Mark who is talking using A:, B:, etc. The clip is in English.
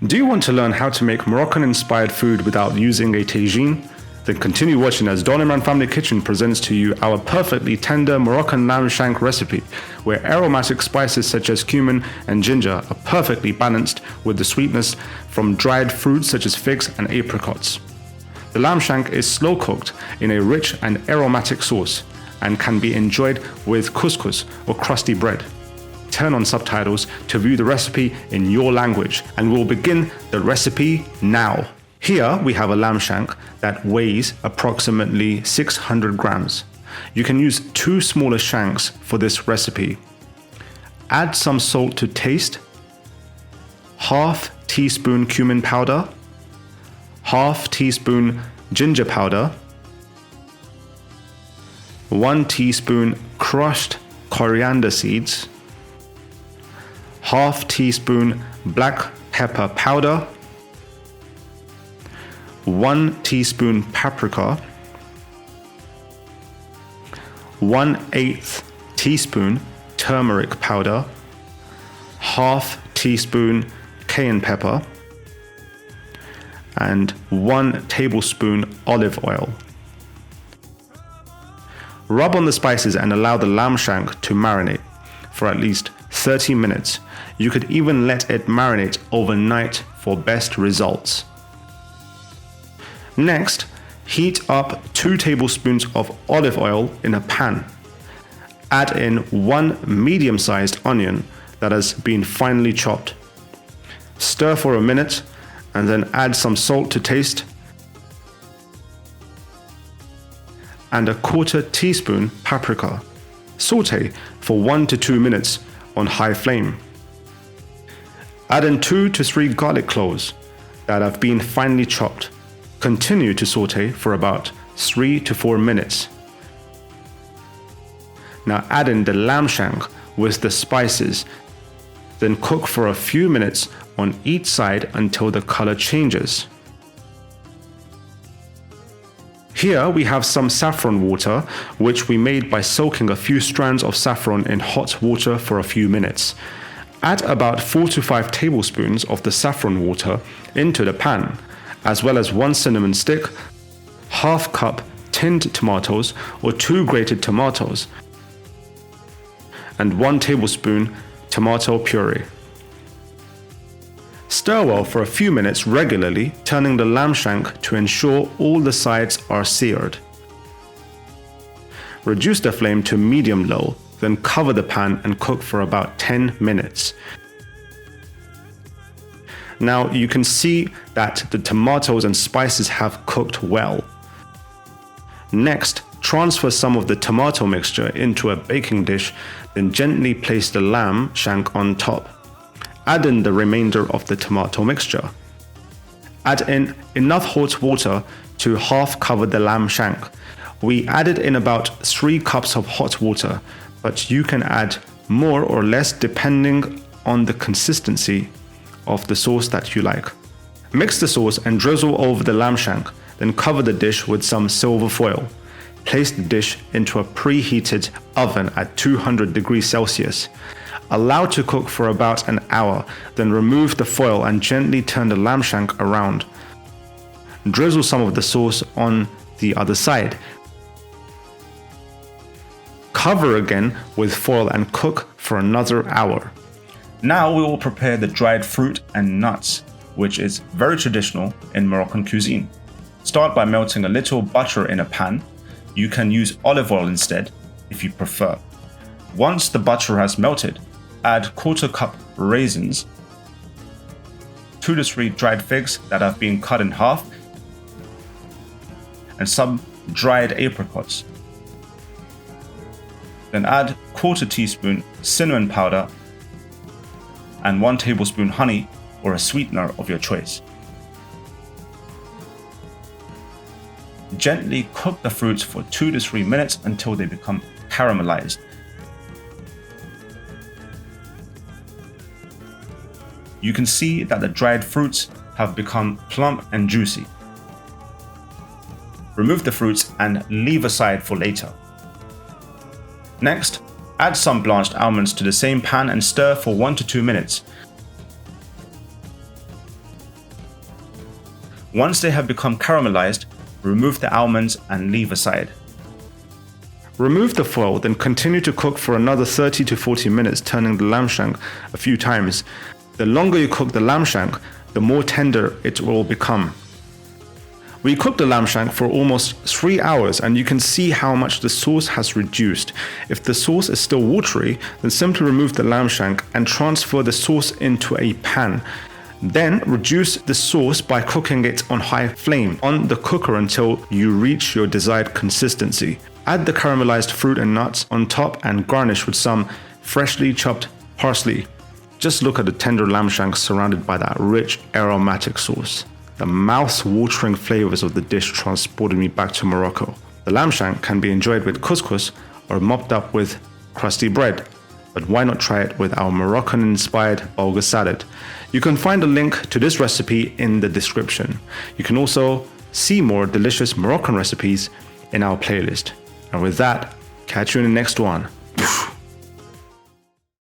A: Do you want to learn how to make Moroccan-inspired food without using a tagine? Then continue watching as Imran.Family Kitchen presents to you our perfectly tender Moroccan Lamb Shank recipe, where aromatic spices such as cumin and ginger are perfectly balanced with the sweetness from dried fruits such as figs and apricots. The lamb shank is slow cooked in a rich and aromatic sauce and can be enjoyed with couscous or crusty bread. Turn on subtitles to view the recipe in your language, and we'll begin the recipe now. Here we have a lamb shank that weighs approximately 600 grams. You can use 2 smaller shanks for this recipe. Add some salt to taste, ½ teaspoon cumin powder, ½ teaspoon ginger powder, 1 teaspoon crushed coriander seeds, ½ teaspoon black pepper powder, 1 teaspoon paprika, 1/8 teaspoon turmeric powder, ½ teaspoon cayenne pepper, and 1 tablespoon olive oil. Rub on the spices and allow the lamb shank to marinate for at least 30 minutes. You could even let it marinate overnight for best results. Next, heat up 2 tablespoons of olive oil in a pan. Add in 1 medium-sized onion that has been finely chopped. Stir for a minute and then add some salt to taste and a ¼ teaspoon paprika. Saute for 1 to 2 minutes on high flame. Add in 2 to 3 garlic cloves that have been finely chopped. Continue to saute for about 3 to 4 minutes. Now add in the lamb shank with the spices. Then cook for a few minutes on each side until the color changes. Here we have some saffron water, which we made by soaking a few strands of saffron in hot water for a few minutes. Add about 4 to 5 tablespoons of the saffron water into the pan, as well as 1 cinnamon stick, ½ cup tinned tomatoes or 2 grated tomatoes, and 1 tablespoon tomato puree. Stir well for a few minutes regularly, turning the lamb shank to ensure all the sides are seared. Reduce the flame to medium-low, then cover the pan and cook for about 10 minutes. Now you can see that the tomatoes and spices have cooked well. Next, transfer some of the tomato mixture into a baking dish, then gently place the lamb shank on top. Add in the remainder of the tomato mixture. Add in enough hot water to half cover the lamb shank. We added in about 3 cups of hot water, but you can add more or less depending on the consistency of the sauce that you like. Mix the sauce and drizzle over the lamb shank, then cover the dish with some silver foil. Place the dish into a preheated oven at 200 degrees Celsius. Allow to cook for about an hour, then remove the foil and gently turn the lamb shank around. Drizzle some of the sauce on the other side. Cover again with foil and cook for another hour. Now we will prepare the dried fruit and nuts, which is very traditional in Moroccan cuisine. Start by melting a little butter in a pan. You can use olive oil instead if you prefer. Once the butter has melted, add ¼ cup raisins, 2 to 3 dried figs that have been cut in half, and some dried apricots. Then add ¼ teaspoon cinnamon powder and 1 tablespoon honey or a sweetener of your choice. Gently cook the fruits for 2 to 3 minutes until they become caramelized. You can see that the dried fruits have become plump and juicy. Remove the fruits and leave aside for later. Next, add some blanched almonds to the same pan and stir for 1 to 2 minutes.
B: Once they have become caramelized, remove the almonds and leave aside.
A: Remove the foil, then continue to cook for another 30 to 40 minutes, turning the lamb shank a few times. The longer you cook the lamb shank, the more tender it will become. We cooked the lamb shank for almost 3 hours and you can see how much the sauce has reduced. If the sauce is still watery, then simply remove the lamb shank and transfer the sauce into a pan. Then reduce the sauce by cooking it on high flame on the cooker until you reach your desired consistency. Add the caramelized fruit and nuts on top and garnish with some freshly chopped parsley. Just look at the tender lamb shank surrounded by that rich aromatic sauce. The mouth-watering flavors of the dish transported me back to Morocco. The lamb shank can be enjoyed with couscous or mopped up with crusty bread. But why not try it with our Moroccan-inspired bulgur salad? You can find a link to this recipe in the description. You can also see more delicious Moroccan recipes in our playlist. And with that, catch you in the next one.